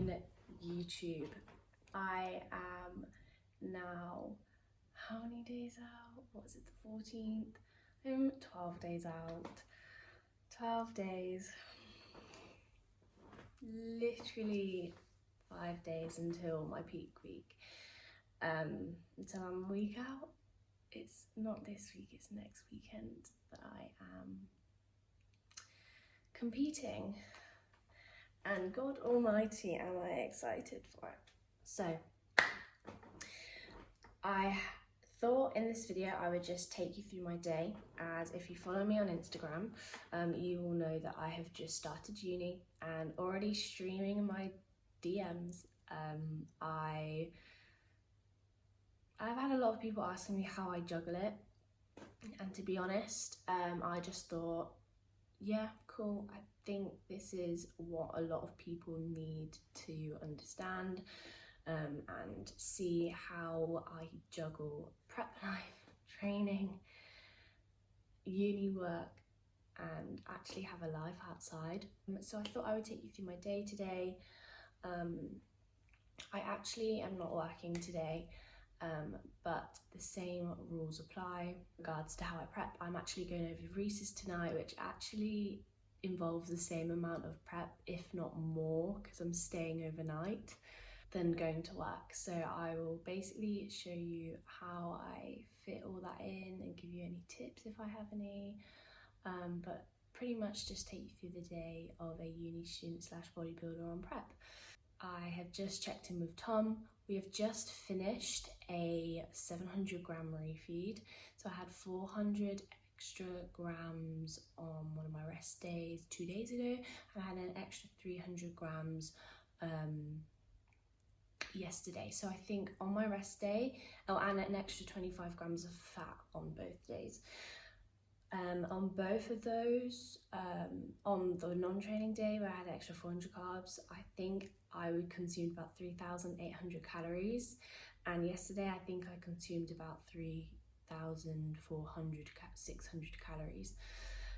in YouTube. I am now, how many days out? What is it, the 14th? I'm 12 days out. 12 days. Literally 5 days until my peak week. Until I'm a week out. It's not this week, it's next weekend that I am competing. And God almighty, am I excited for it. So, I thought in this video I would just take you through my day, as if you follow me on Instagram, you will know that I have just started uni and already streaming in my DMs. I've had a lot of people asking me how I juggle it, and to be honest, I just thought, yeah, cool, I think this is what a lot of people need to understand and see how I juggle prep life, training, uni work, and actually have a life outside. So I thought I would take you through my day today. I actually am not working today, but the same rules apply in regards to how I prep. I'm actually going over Reese's tonight, which actually involves the same amount of prep, if not more, because I'm staying overnight, than going to work. So I will basically show you how I fit all that in and give you any tips if I have any, but pretty much just take you through the day of a uni student / bodybuilder on prep. I have just checked in with Tom. We have just finished a 700 gram refeed. So I had 400 extra grams on one of my rest days 2 days ago, and I had an extra 300 grams yesterday. So I think on my rest day, and an extra 25 grams of fat on both days. On both of those, on the non-training day where I had extra 400 carbs, I think I would consume about 3,800 calories, and yesterday I think I consumed about 3,400, 600 calories.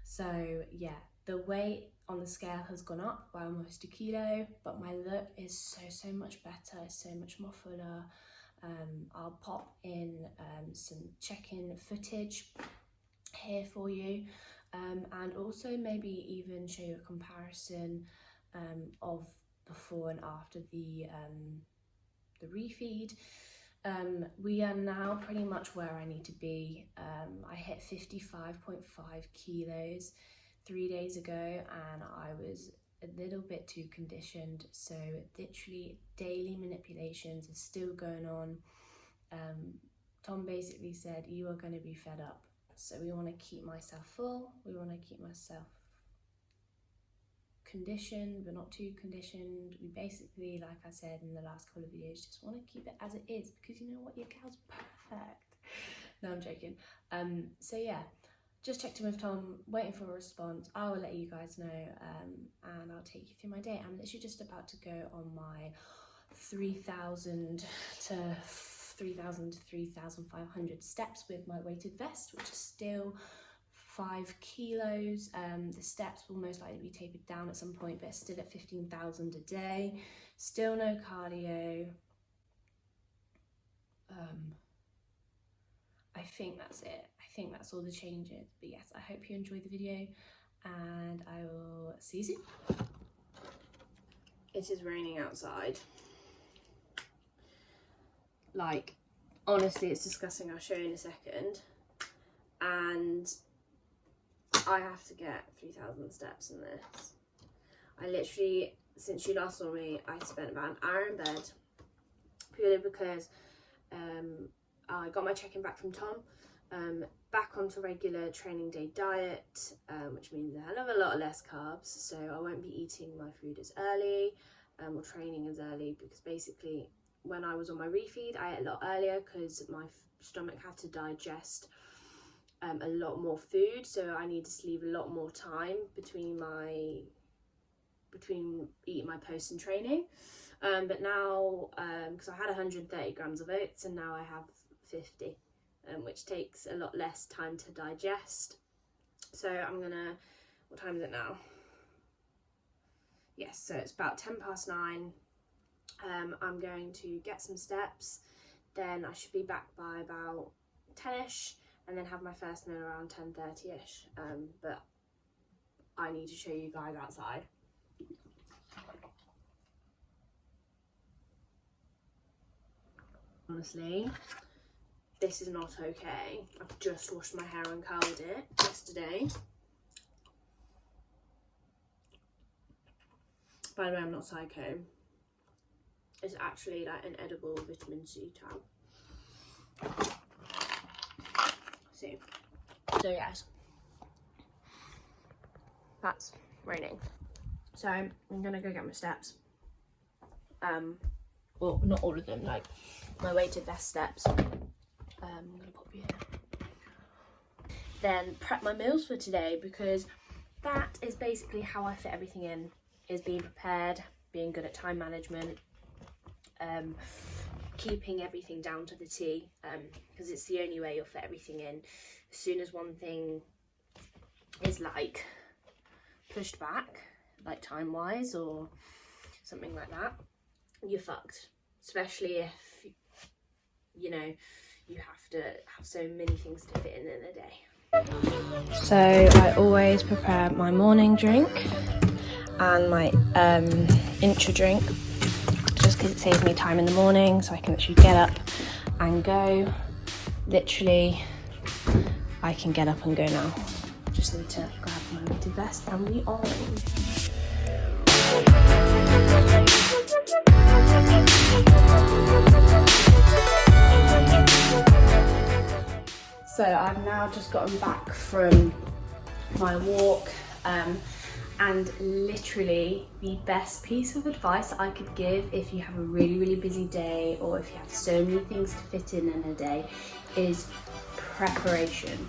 So yeah, the weight on the scale has gone up by almost a kilo, but my look is so much better, so much more fuller. I'll pop in some check-in footage here for you, and also maybe even show you a comparison of before and after the refeed. We are now pretty much where I need to be. I hit 55.5 kilos 3 days ago, and I was a little bit too conditioned, so literally daily manipulations are still going on. Tom basically said, you are going to be fed up. So we want to keep myself full, we want to keep myself conditioned but not too conditioned. We basically, like I said in the last couple of videos, just want to keep it as it is, because you know what, your gal's perfect. No, I'm joking. So yeah, just checked in with Tom, waiting for a response. I will let you guys know, and I'll take you through my day. I'm literally just about to go on my 3,000 to 3,500 steps with my weighted vest, which is still 5 kilos. The steps will most likely be tapered down at some point, but still at 15,000 a day. Still no cardio. I think that's it. I think that's all the changes. But yes, I hope you enjoyed the video, and I will see you soon. It is raining outside. Like, honestly, it's disgusting. I'll show you in a second. And I have to get 3,000 steps in this. I literally, since you last saw me, I spent about an hour in bed, purely because I got my check-in back from Tom, back onto regular training day diet, which means a hell of a lot less carbs, so I won't be eating my food as early, or training as early, because basically when I was on my refeed, I ate a lot earlier because my stomach had to digest a lot more food, so I needed to leave a lot more time between eating my post and training. But now, because I had 130 grams of oats and now I have 50, which takes a lot less time to digest. So I'm gonna, what time is it now? Yes, so it's about 9:10. I'm going to get some steps, then I should be back by about 10ish, and then have my first meal around 10:30ish. But I need to show you guys outside. Honestly, this is not okay. I've just washed my hair and curled it yesterday. By the way, I'm not psycho. It's actually like an edible vitamin C tab. See. So yes, that's raining. So I'm gonna go get my steps. Well, not all of them, like my weighted vest steps. I'm gonna pop you here. Then prep my meals for today, because that is basically how I fit everything in, is being prepared, being good at time management, keeping everything down to the T, because it's the only way you'll fit everything in. As soon as one thing is like pushed back, like time wise or something like that, you're fucked. Especially if, you know, you have to have so many things to fit in a day. So I always prepare my morning drink and my intra drink, just because it saves me time in the morning, so I can literally get up and go. Literally, I can get up and go now. Just need to grab my weighted vest and we on. So I've now just gotten back from my walk, and literally the best piece of advice I could give if you have a really busy day, or if you have so many things to fit in a day, is preparation.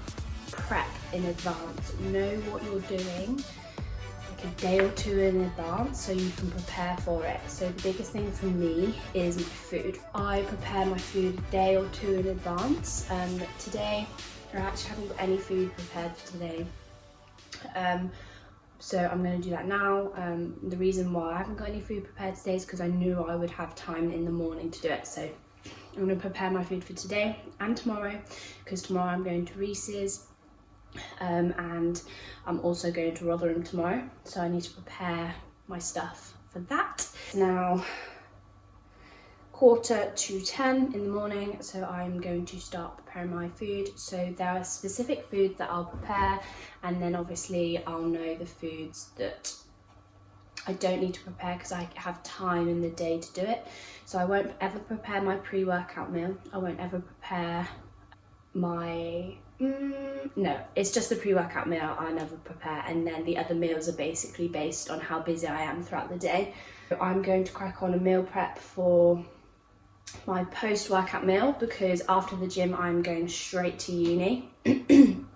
Prep in advance. Know what you're doing like a day or two in advance so you can prepare for it. So the biggest thing for me is my food. I prepare my food a day or two in advance. Today I actually haven't got any food prepared for today. So I'm going to do that now. The reason why I haven't got any food prepared today is because I knew I would have time in the morning to do it. So I'm going to prepare my food for today and tomorrow, because tomorrow I'm going to Reese's, and I'm also going to Rotherham tomorrow. So I need to prepare my stuff for that. Now, 9:45 in the morning, so I'm going to start preparing my food. So there are specific foods that I'll prepare, and then obviously I'll know the foods that I don't need to prepare because I have time in the day to do it. So I won't ever prepare my pre-workout meal. I won't ever prepare my no, it's just the pre-workout meal I never prepare, and then the other meals are basically based on how busy I am throughout the day. So I'm going to crack on a meal prep for my post-workout meal, because after the gym I'm going straight to uni. I'm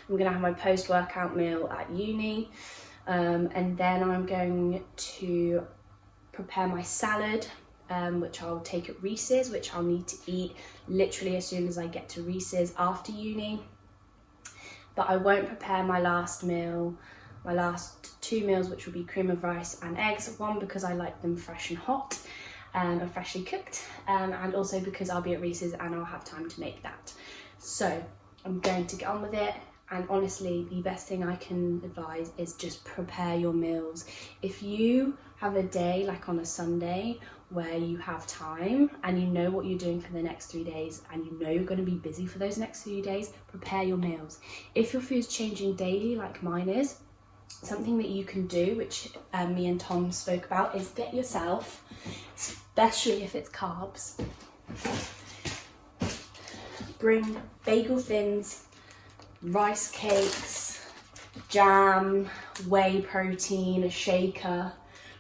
gonna have my post-workout meal at uni, and then I'm going to prepare my salad, which I'll take at Reese's, which I'll need to eat literally as soon as I get to Reese's after uni. But I won't prepare my last meal, my last two meals, which will be cream of rice and eggs. One, because I like them fresh and hot, and freshly cooked, and also because I'll be at Reese's and I'll have time to make that. So I'm going to get on with it. And honestly, the best thing I can advise is just prepare your meals. If you have a day like on a Sunday where you have time and you know what you're doing for the next 3 days, and you know you're going to be busy for those next 3 days, prepare your meals. If your food's changing daily like mine is, something that you can do, which me and Tom spoke about, is get yourself, especially if it's carbs, bring bagel thins, rice cakes, jam, whey protein, a shaker.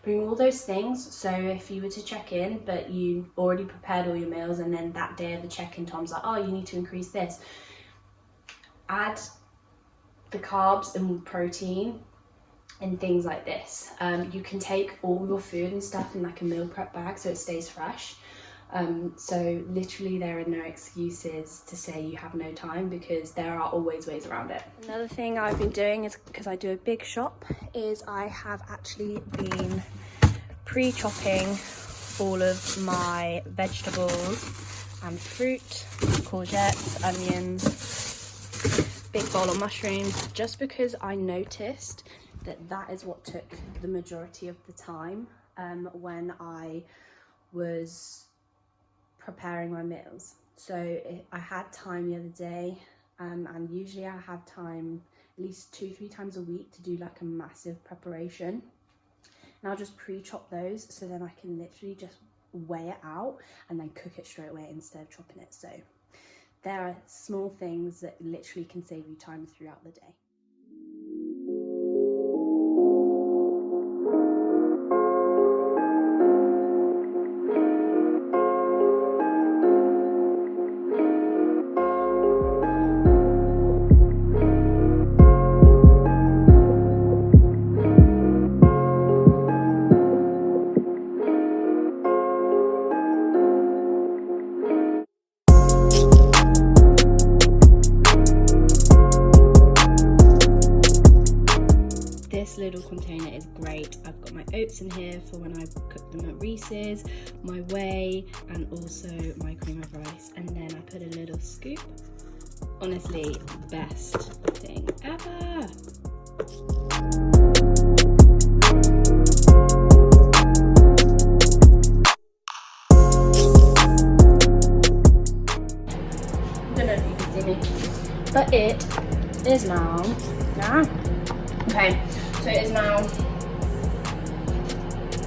Bring all those things, so if you were to check in but you already prepared all your meals, and then that day of the check-in Tom's like, oh, you need to increase this, add the carbs and protein and things like this. You can take all your food and stuff in like a meal prep bag so it stays fresh. So literally there are no excuses to say you have no time, because there are always ways around it. Another thing I've been doing is, because I do a big shop, is I have actually been pre-chopping all of my vegetables and fruit, courgettes, onions, big bowl of mushrooms, just because I noticed that is what took the majority of the time when I was preparing my meals. So I had time the other day, and usually I have time at least 2-3 times a week to do like a massive preparation, and I'll just pre-chop those so then I can literally just weigh it out and then cook it straight away instead of chopping it. So there are small things that literally can save you time throughout the day. This little container is great. I've got my oats in here for when I cook them at Reese's, my whey, and also my cream of rice, and then I put a little scoop. Honestly, best thing ever. Don't know if you can see me, but it is now, okay, so it is now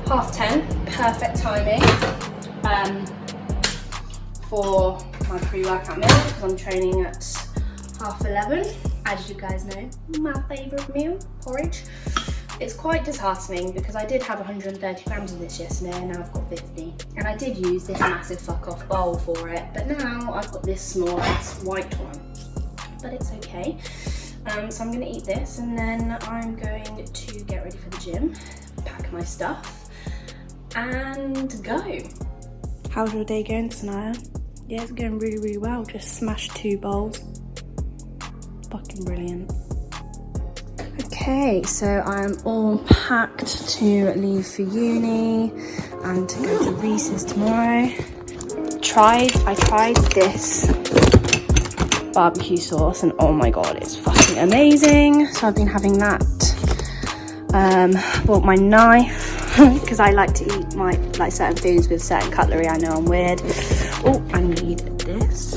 10:30, perfect timing for my pre-workout meal because I'm training at 11:30. As you guys know, my favourite meal, porridge. It's quite disheartening because I did have 130 grams of this yesterday and now I've got 50. And I did use this massive fuck off bowl for it, but now I've got this small white one. But it's okay. So I'm going to eat this and then I'm going to get ready for the gym, pack my stuff and go. How's your day going, Sanaya? Yeah, it's going really, really well. Just smashed 2 bowls. Fucking brilliant. Okay, so I'm all packed to leave for uni and to go to Reese's tomorrow. I tried this barbecue sauce and oh my god, it's fucking amazing. So I've been having that. Bought my knife because I like to eat my certain foods with certain cutlery. I know I'm weird. Oh, I need this.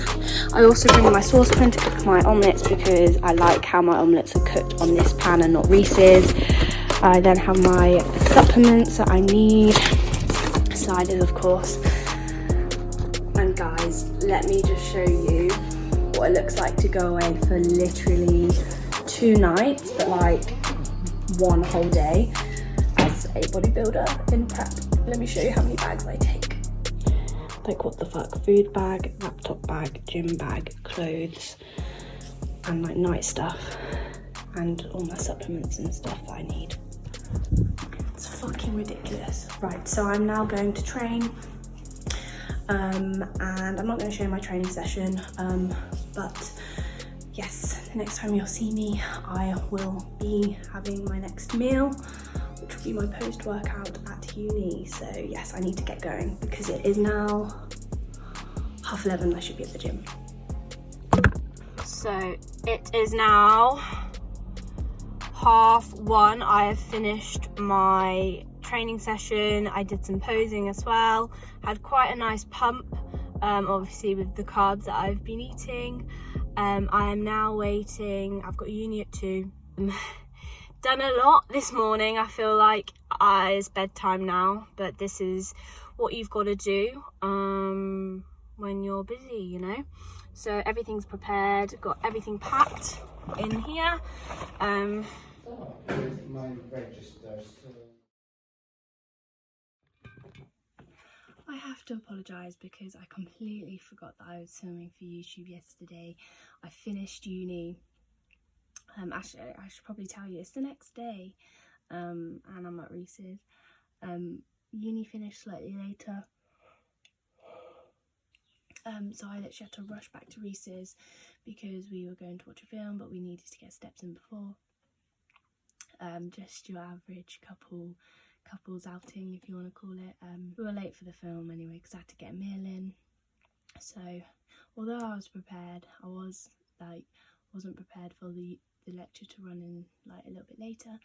I also bring my saucepan to cook my omelettes because I like how my omelettes are cooked on this pan and not Reese's. I then have my supplements that I need, sliders of course. And guys, let me just show you what it looks like to go away for literally 2 nights, but like 1 whole day as a bodybuilder in prep. Let me show you how many bags I take. Like what the fuck, food bag, laptop bag, gym bag, clothes, and like night stuff, and all my supplements and stuff that I need. It's fucking ridiculous. Right, so I'm now going to train, and I'm not going to show you my training session, but yes, the next time you'll see me, I will be having my next meal, which will be my post-workout at uni. So yes, I need to get going because it is now 11:30. I should be at the gym. So it is now 1:30. I have finished my training session. I did some posing as well, had quite a nice pump, obviously with the carbs that I've been eating. I am now waiting. I've got uni at 2. Done a lot this morning. I feel like it's bedtime now, but this is what you've got to do when you're busy, you know. So everything's prepared, got everything packed in here. I have to apologise because I completely forgot that I was filming for YouTube yesterday. I finished uni. Actually, I should probably tell you, it's the next day, and I'm at Reese's. Uni finished slightly later, so I literally had to rush back to Reese's because we were going to watch a film, but we needed to get steps in before. Just your average couples outing, if you want to call it. We we were late for the film anyway because I had to get a meal in. So although I was prepared, I wasn't prepared for the lecture to run in like a little bit later.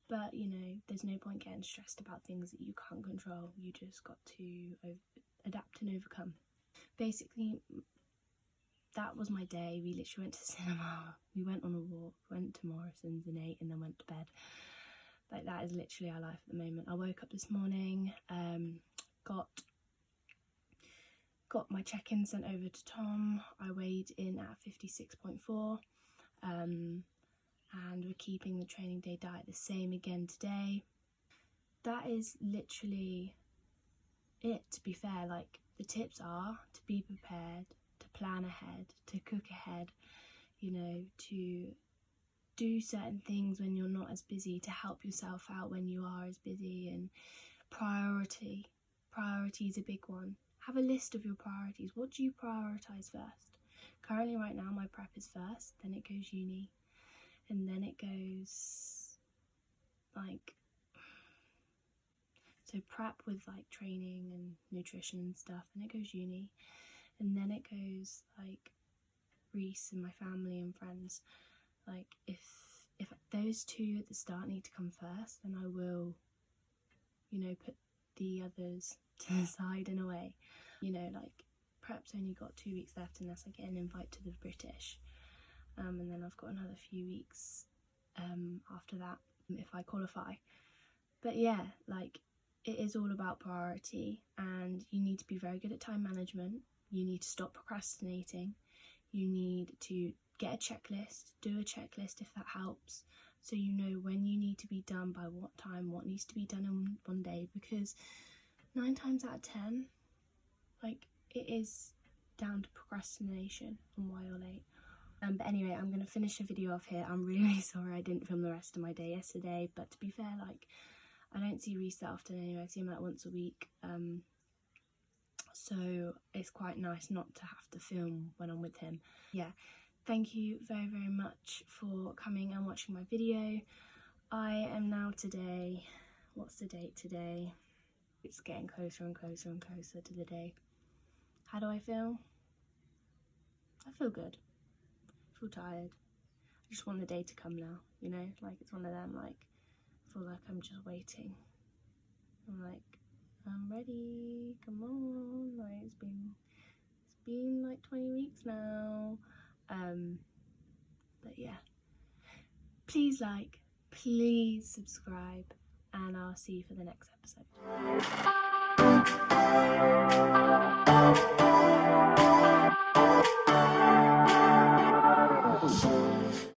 But you know, there's no point getting stressed about things that you can't control. You just got to adapt and overcome. Basically, that was my day. We literally went to cinema, we went on a walk, went to Morrison's and ate, and then went to bed. Like, that is literally our life at the moment. I woke up this morning, got my check-in sent over to Tom. I weighed in at 56.4, and we're keeping the training day diet the same again today. That is literally it, to be fair. Like, the tips are to be prepared, to plan ahead, to cook ahead, you know, to do certain things when you're not as busy, to help yourself out when you are as busy. And priority is a big one. Have a list of your priorities. What do you prioritise first? Currently right now my prep is first, then it goes uni, and then it goes like, so prep with like training and nutrition and stuff, then it goes uni, and then it goes like Reese and my family and friends. Like, if those two at the start need to come first, then I will, you know, put the others to the side in a way. You know, like, prep's only got 2 weeks left unless I get an invite to the British, and then I've got another few weeks after that if I qualify. But yeah, like, it is all about priority, and you need to be very good at time management. You need to stop procrastinating. You need to get a checklist, do a checklist if that helps, so you know when you need to be done, by what time, what needs to be done in one day, because 9 times out of 10, like, it is down to procrastination and why you're late. But anyway, I'm going to finish the video off here. I'm really sorry I didn't film the rest of my day yesterday, but to be fair, like, I don't see Reese that often anyway. I see him like once a week, so it's quite nice not to have to film when I'm with him. Yeah, thank you very, very much for coming and watching my video. I am now today, what's the date today? It's getting closer and closer and closer to the day. How do I feel? I feel good. I feel tired. I just want the day to come now, you know? Like, it's one of them, like, I feel like I'm just waiting. I'm like, I'm ready, come on. Like, it's been like 20 weeks now. But yeah, please like, please subscribe, and I'll see you for the next episode.